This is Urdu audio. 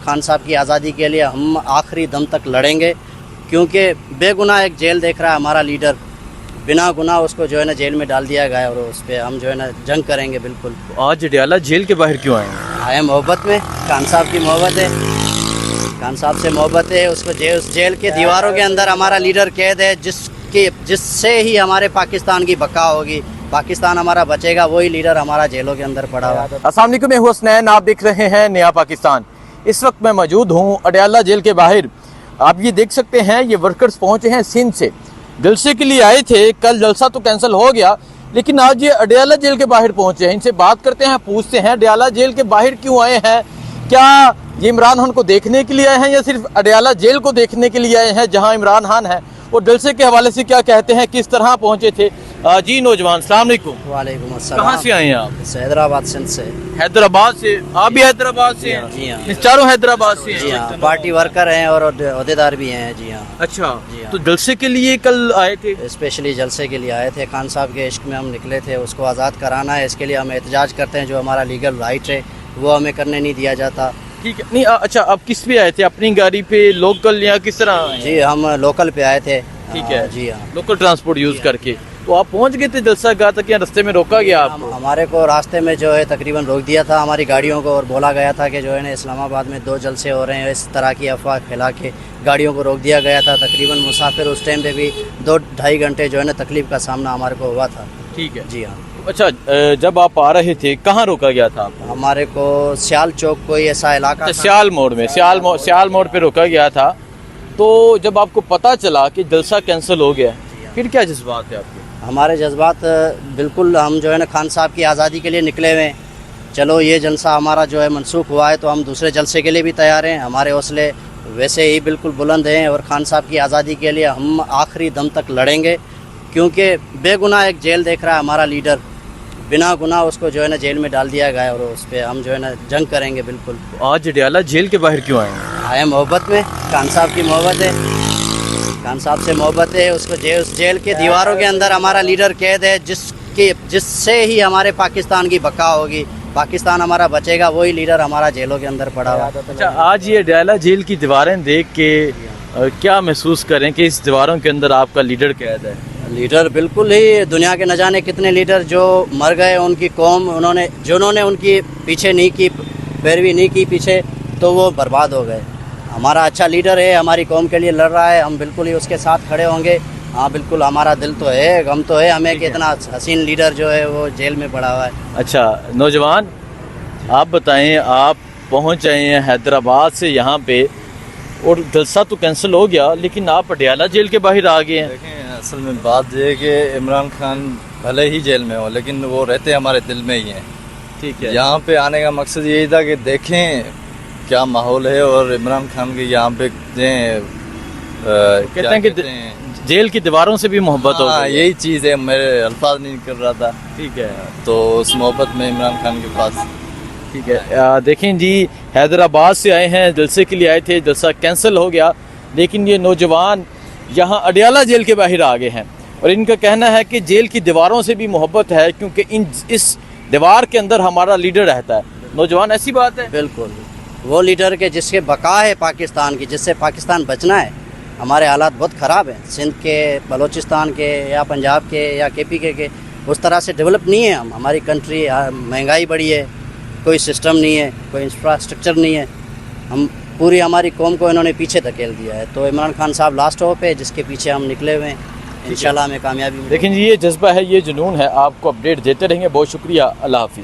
خان صاحب کی آزادی کے لیے ہم آخری دم تک لڑیں گے، کیونکہ بے گناہ ایک جیل دیکھ رہا ہے ہمارا لیڈر، بنا گناہ اس کو جو ہے نا جیل میں ڈال دیا گیا ہے، اور اس پہ ہم جو ہے نا جنگ کریں گے بالکل۔ آج اڈیالہ جیل کے باہر کیوں آئے ہیں؟ آئے محبت میں، خان صاحب کی محبت ہے، خان صاحب سے محبت ہے، اس کو اس جیل کے دیواروں کے اندر ہمارا لیڈر قید ہے، جس سے ہی ہمارے پاکستان کی بقا ہوگی، پاکستان ہمارا بچے گا، وہی لیڈر ہمارا جیلوں کے اندر پڑا ہوا ہے۔ السلام علیکم، میں ہوں حسنین، آپ دیکھ رہے ہیں نیا پاکستان۔ اس وقت میں موجود ہوں اڈیالہ جیل کے باہر۔ آپ یہ دیکھ سکتے ہیں یہ ورکرز پہنچے ہیں سندھ سے، جلسے کے لیے آئے تھے، کل جلسہ تو کینسل ہو گیا، لیکن آج یہ اڈیالہ جیل کے باہر پہنچے ہیں۔ ان سے بات کرتے ہیں، پوچھتے ہیں اڈیالہ جیل کے باہر کیوں آئے ہیں، کیا یہ عمران خان کو دیکھنے کے لیے آئے ہیں یا صرف اڈیالہ جیل کو دیکھنے کے لیے آئے ہیں جہاں عمران خان ہے، اور جلسے کے حوالے سے کیا کہتے ہیں، کس طرح پہنچے تھے۔ جی نوجوان، السلام علیکم۔ وعلیکم السلام۔ کہاں سے آئے ہیں آپ؟ حیدرآباد سندھ سے۔ حیدرآباد سے؟ آپ بھی حیدرآباد سے ہیں؟ جی ہاں، اس چاروں حیدرآباد سے ہیں؟ جی ہاں، پارٹی ورکر ہیں اور عہدیدار بھی ہیں۔ جی ہاں، اچھا، جی ہاں۔ تو جلسے کے لیے کل آئے تھے؟ اسپیشلی جلسے کے لیے آئے تھے، خان صاحب کے عشق میں ہم نکلے تھے، اس کو آزاد کرانا ہے، اس کے لیے ہم احتجاج کرتے ہیں، جو ہمارا لیگل رائٹ ہے وہ ہمیں کرنے نہیں دیا جاتا۔ ٹھیک ہے، نہیں اچھا، آپ کس پہ آئے تھے؟ اپنی گاڑی پہ، لوکل، یا کس طرح آئے ہیں؟ جی ہم لوکل پہ آئے تھے۔ ٹھیک ہے، جی ہاں، لوکل ٹرانسپورٹ یوز کر کے۔ تو آپ پہنچ گئے تھے جلسہ گاہ تک یا رستے میں روکا گیا آپ کو؟ ہمارے کو راستے میں جو ہے تقریباً روک دیا تھا ہماری گاڑیوں کو، اور بولا گیا تھا کہ جو ہے نا اسلام آباد میں 2 جلسے ہو رہے ہیں، اس طرح کی افواہ پھیلا کے گاڑیوں کو روک دیا گیا تھا۔ تقریباً مسافر اس ٹائم پہ بھی 2-2.5 گھنٹے جو ہے نا تکلیف کا سامنا ہمارے کو ہوا تھا۔ ٹھیک ہے، جی ہاں۔ اچھا، جب آپ آ رہے تھے کہاں روکا گیا تھا آپ کو؟ ہمارے کو سیال چوک کوئی ایسا علاقہ اچھا، سیال موڑ میں، سیال موڑ پہ روکا گیا تھا۔ تو جب آپ کو پتا چلا کہ جلسہ کینسل ہو گیا، پھر کیا جذبات ہے آپ کے؟ ہمارے جذبات بالکل، ہم جو ہے نا خان صاحب کی آزادی کے لیے نکلے ہوئے ہیں۔ چلو یہ جلسہ ہمارا جو ہے منسوخ ہوا ہے تو ہم دوسرے جلسے کے لیے بھی تیار ہیں، ہمارے حوصلے ویسے ہی بالکل بلند ہیں، اور خان صاحب کی آزادی کے لیے ہم آخری دم تک لڑیں گے، کیونکہ بے گناہ ایک جیل دیکھ رہا ہے ہمارا لیڈر، بنا گناہ اس کو جو ہے نا جیل میں ڈال دیا گیا ہے، اور اس پہ ہم جو ہے نا جنگ کریں گے بالکل۔ آج اڈیالہ جیل کے باہر کیوں آئے ہیں؟ آئے محبت میں، خان صاحب کی محبت ہے، خان صاحب سے محبت ہے، اس کو اس جیل کے دیواروں کے اندر ہمارا لیڈر قید ہے، جس سے ہی ہمارے پاکستان کی بقا ہوگی، پاکستان ہمارا بچے گا، وہی لیڈر ہمارا جیلوں کے اندر پڑا ہوا ہے۔ اچھا، آج یہ اڈیالہ جیل کی دیواریں دیکھ کے کیا محسوس کریں کہ اس دیواروں کے اندر آپ کا لیڈر قید ہے؟ لیڈر بالکل ہی، دنیا کے نہ جانے کتنے لیڈر جو مر گئے، ان کی قوم، جنہوں نے ان کی پیچھے نہیں کی، پیروی نہیں کی پیچھے، تو وہ برباد ہو گئے۔ ہمارا اچھا لیڈر ہے، ہماری قوم کے لیے لڑ رہا ہے، ہم بالکل ہی اس کے ساتھ کھڑے ہوں گے۔ ہاں بالکل، ہمارا دل تو ہے، غم تو ہے ہمیں کہ اتنا حسین لیڈر جو ہے وہ جیل میں پڑا ہوا ہے۔ اچھا نوجوان، آپ بتائیں، آپ پہنچ آئے ہیں حیدرآباد سے یہاں پہ، اور جلسہ تو کینسل ہو گیا، لیکن آپ اڈیالہ جیل کے باہر آ گئے ہیں۔ دیکھیں، اصل میں بات یہ ہے کہ عمران خان بھلے ہی جیل میں ہو، لیکن وہ رہتے ہمارے دل میں ہی ہیں۔ ٹھیک ہے، یہاں پہ آنے کا مقصد یہی تھا کہ دیکھیں کیا ماحول ہے، اور عمران خان کی یہاں پہ کہتے ہیں کہ جیل کی دیواروں سے بھی محبت ہو گئی ہے۔ یہی چیز ہے، میرے الفاظ نہیں کر رہا تھا، ٹھیک ہے، تو اس محبت میں عمران خان کے پاس۔ ٹھیک ہے، دیکھیں جی، حیدرآباد سے آئے ہیں، جلسے کے لیے آئے تھے، جلسہ کینسل ہو گیا، لیکن یہ نوجوان یہاں اڈیالہ جیل کے باہر آ گئے ہیں، اور ان کا کہنا ہے کہ جیل کی دیواروں سے بھی محبت ہے، کیونکہ اس دیوار کے اندر ہمارا لیڈر رہتا ہے۔ نوجوان، ایسی بات ہے؟ بالکل، وہ لیڈر کے جس کے بقا ہے پاکستان کی، جس سے پاکستان بچنا ہے۔ ہمارے حالات بہت خراب ہیں، سندھ کے، بلوچستان کے، یا پنجاب کے، یا کے پی کے اس طرح سے ڈیولپ نہیں ہے ہم، ہماری کنٹری، مہنگائی بڑھی ہے، کوئی سسٹم نہیں ہے، کوئی انفراسٹرکچر نہیں ہے، ہم پوری ہماری قوم کو انہوں نے پیچھے دھکیل دیا ہے۔ تو عمران خان صاحب لاسٹ ہوپ ہے، جس کے پیچھے ہم نکلے ہوئے ہیں، انشاءاللہ ہمیں کامیابی ملے گی۔ لیکن یہ جذبہ ہے، یہ جنون ہے، آپ کو اپڈیٹ دیتے رہیں گے۔ بہت شکریہ، اللہ حافظ۔